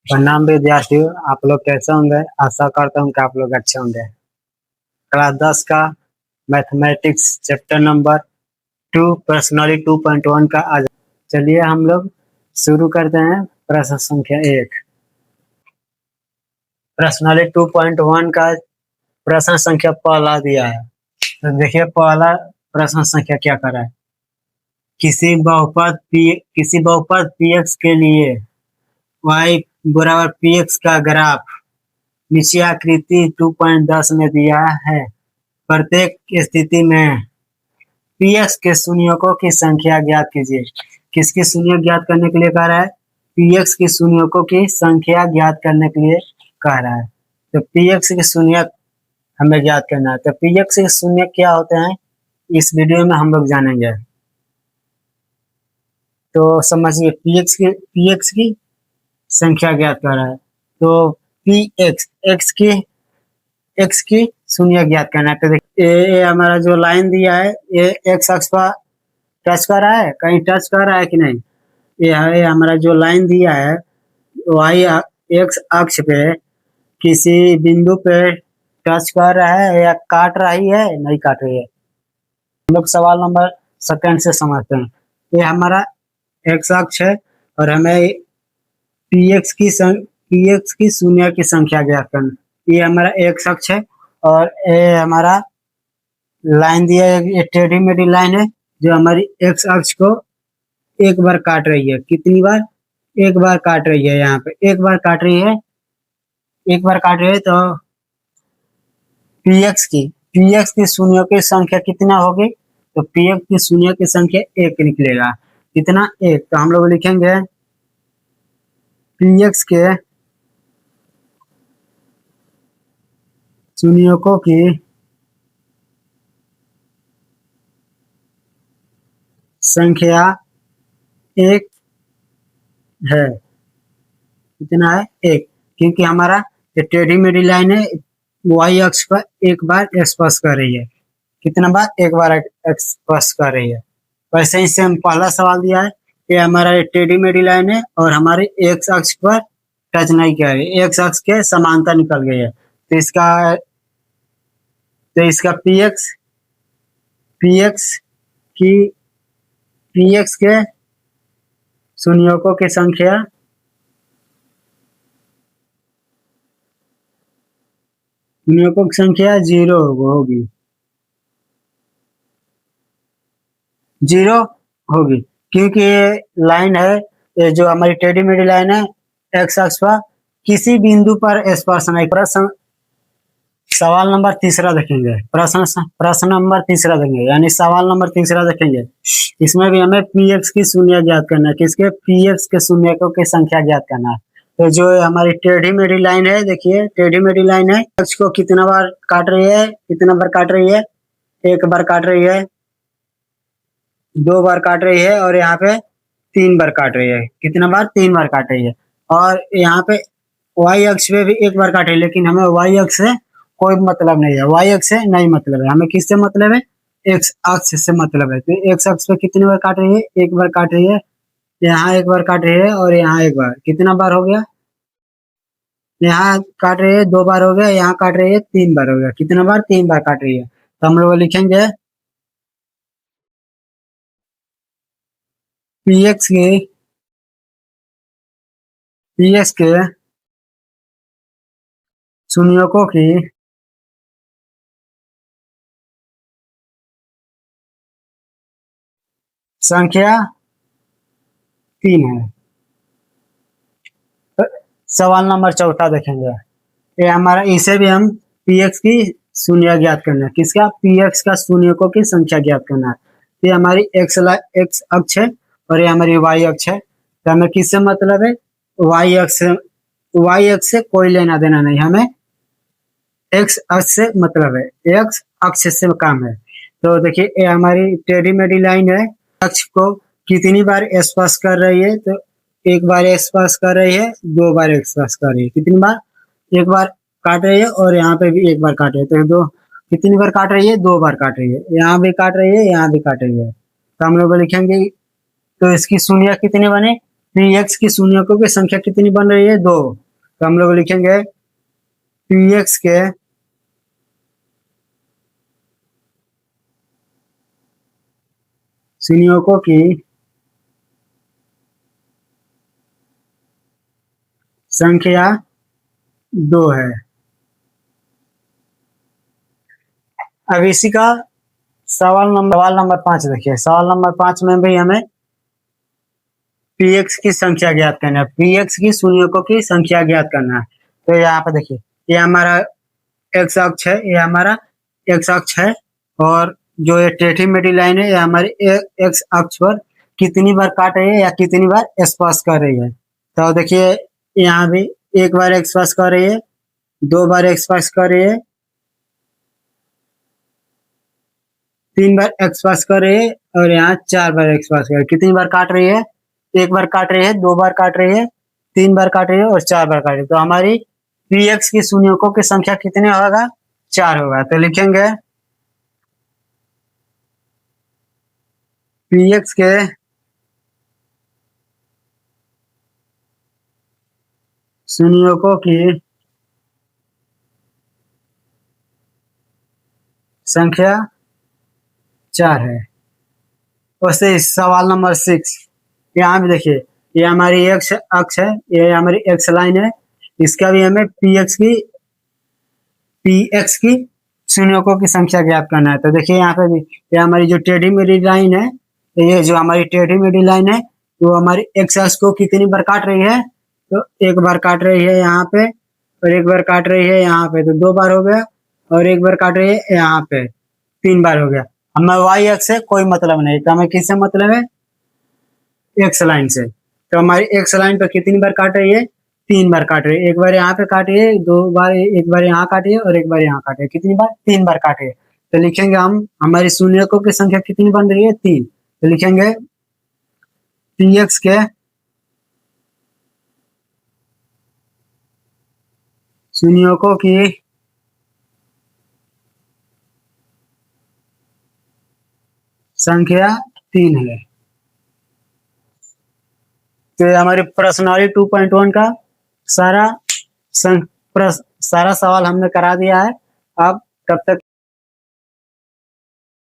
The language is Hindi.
प्रणाम विद्यार्थियों, आप लोग कैसे होंगे। आशा करता हूँ कि आप लोग अच्छे होंगे। क्लास 10 का मैथमेटिक्स चैप्टर नंबर 2 पर्सनली 2.1 का आज चलिए हम लोग शुरू करते हैं। प्रश्न संख्या 1। पर्सनली 2.1 का प्रश्न संख्या पहला दिया है। तो देखिए पहला प्रश्न संख्या क्या कर रहा है। किसी बहुपद px के लिए y बराबर px का ग्राफ नीचे आकृति 2.10 में दिया है। प्रत्येक स्थिति में px के शून्यकों की संख्या ज्ञात कीजिए। किसकी शून्य ज्ञात करने के लिए कह रहा है। px की शून्यकों की संख्या ज्ञात करने के लिए कह रहा है। तो px के शून्य हमें ज्ञात करना है। तो px के शून्य क्या होते हैं इस वीडियो में हम लोग जानेंगे। तो समझिए px की संख्या ज्ञात कर रहा है। तो x की शून्य ज्ञात करना है। तो ये हमारा जो लाइन दिया है ये x अक्ष पर टच कर रहा है, कहीं टच कर रहा है कि नहीं। ये है हमारा जो लाइन दिया है y x अक्ष पे किसी बिंदु पे टच कर रहा है या काट रही है, नहीं काट रही है। हम लोग सवाल नंबर सेकंड से समझते हैं। ये हमारा x अक्ष है और हमें px की शून्य की संख्या ज्ञात करना। ये हमारा x अक्ष है और ये हमारा लाइन दिया है, ये टेढ़ी मेढ़ी लाइन है जो हमारी x अक्ष को एक बार काट रही है। कितनी बार? एक बार काट रही है। यहाँ पे एक बार काट रही है। तो px की शून्य की संख्या कितना होगी। तो px की शून्य की संख्या 1 निकलेगा। कितना? 1। तो हम लोग लिखेंगे px के शून्यकों की संख्या 1 है। कितना है? 1। क्योंकि हमारा ये टेढ़ी मेढ़ी लाइन है y अक्ष पर एक बार स्पर्श कर रही है। कितना बार? एक बार स्पर्श कर रही है। वैसे ही से हम पहला सवाल दिया है, ये हमारा टेढ़ी मेढ़ी लाइन है और हमारे x अक्ष पर टच नहीं कर रही, x अक्ष के समांतर निकल गई है। तो इसका px के शून्यकों की संख्या शून्यकों की संख्या 0 होगी। 0 होगी क्योंकि ये लाइन है, ये जो हमारी टेढ़ी मेढ़ी लाइन है x अक्ष पर किसी बिंदु पर स्पर्श नहीं। प्रश्न सवाल नंबर तीसरा देखेंगे। प्रश्न नंबर तीसरा देखेंगे, यानी सवाल नंबर तीसरा देखेंगे। इसमें भी हमें px की शून्य ज्ञात करना है। किसके? px के शून्यकों की संख्या ज्ञात करना है। तो जो हमारी टेढ़ी मेढ़ी लाइन है, देखिए टेढ़ी मेढ़ी लाइन है, x को कितना बार काट रही है? कितना बार काट रही है? 1 बार काट रही है, 2 बार काट रही है और यहाँ पे 3 बार काट रही है। कितना बार? 3 बार काट रही है। और यहाँ पे y अक्ष पे भी 1 बार काट रही है, लेकिन हमें y अक्ष से कोई मतलब नहीं है। y अक्ष से नहीं मतलब है, हमें किससे मतलब है? x अक्ष से मतलब है। तो x अक्ष पे कितनी बार काट रही है? 1 बार काट रही है, यहाँ 1 बार काट रही है और यहाँ 1 बार। कितना बार हो गया? यहाँ काट रही है 2 बार हो गया, यहाँ काट रही है 3 बार हो गया। कितना बार? 3 बार काट रही है। तो हम लोग लिखेंगे px के शून्यकों की संख्या 3 है। तो सवाल नंबर चौथा देखेंगे। ये हमारा, इसे भी हम px की शून्य ज्ञात करना है। किसका? px का शून्यकों की संख्या ज्ञात करना है। ये हमारी x अक्ष है और ये हमारी y अक्ष है। तो हमें किससे मतलब है? y अक्ष से कोई लेना देना नहीं, हमें x अक्ष से मतलब है। x अक्ष से काम है। तो देखिए ये हमारी टेढ़ी मेढ़ी लाइन है, अक्ष को कितनी बार स्पर्श कर रही है? तो 1 बार स्पर्श कर रही है, 2 बार स्पर्श कर रही है। कितनी बार? 1 बार काट रही है और यहाँ पे भी 1 बार काट रही है। तो दो कितनी बार काट रही है? 2 बार काट रही है। यहाँ भी काट रही है, यहाँ भी काट रही है। तो हम लोग लिखेंगे, तो इसकी शून्य कितनी बने? पी एक्स की शून्यकों की संख्या कितनी बन रही है? 2। तो हम लोग लिखेंगे पी एक्स के शून्यकों की संख्या 2 है। अब इसी का सवाल नंबर 5 देखिए। सवाल नंबर 5 में भी हमें पी एक्स की संख्या ज्ञात करना है, पी एक्स की शून्यकों की संख्या ज्ञात करना है। तो यहाँ पे देखिए, ये हमारा एक्स अक्ष है, ये हमारा एक्स अक्ष है, और जो ये टेढ़ी मेढ़ी लाइन है, ये हमारी एक्स अक्ष पर कितनी बार काट रही है या कितनी बार स्पर्श कर रही है। तो देखिए, यहाँ भी एक बार स्पर्श कर रही है, 2 बार स्पर्श कर रही है, 3 बार स्पर्श कर रही है, और यहाँ 4 बार स्पर्श कर रही है। कितनी बार काट रही है? 1 बार काट रही है, 2 बार काट रही है, 3 बार काट रही है, और 4 बार काट रही है। तो हमारी पी एक्स की शून्यकों की संख्या कितनी होगा? 4 होगा। तो लिखेंगे पी एक्स के शून्यकों की संख्या 4 है। उससे सवाल नंबर 6, यहाँ भी देखिए, ये हमारी एक्स अक्ष है, ये हमारी एक्स लाइन है, इसका भी हमें पी एक्स की शून्यकों की संख्या ज्ञात करना है। तो देखिए, यहाँ पे भी ये हमारी जो टेढ़ी मेढ़ी लाइन है, ये जो हमारी टेढ़ी मेढ़ी लाइन है, वो हमारी एक्स अक्ष को कितनी बार काट रही है? तो 1 बार काट रही है यहाँ पे, और 1 बार काट रही है यहाँ पे, तो 2 बार हो गया, और 1 बार काट रही है यहाँ पे, 3 बार हो गया। हमें वाई एक्स से कोई मतलब नहीं, तो हमें किससे मतलब है? एक्स लाइन से। तो हमारी एक्स लाइन पर कितनी बार काट रही है? 3 बार काट रही है। 1 बार यहाँ पे काटी है, 2 बार, 1 बार यहाँ काटी है, और 1 बार यहाँ काटी है। कितनी बार? 3 बार काटी है। तो लिखेंगे हम, हमारी शून्यकों की संख्या कितनी बन रही है? 3। तो लिखेंगे पी एक्स के शून्यकों की संख्या 3 है। तो ये हमारी पर्सनालिटी 2.1 का सारा सारा सवाल हमने करा दिया है। अब तब तक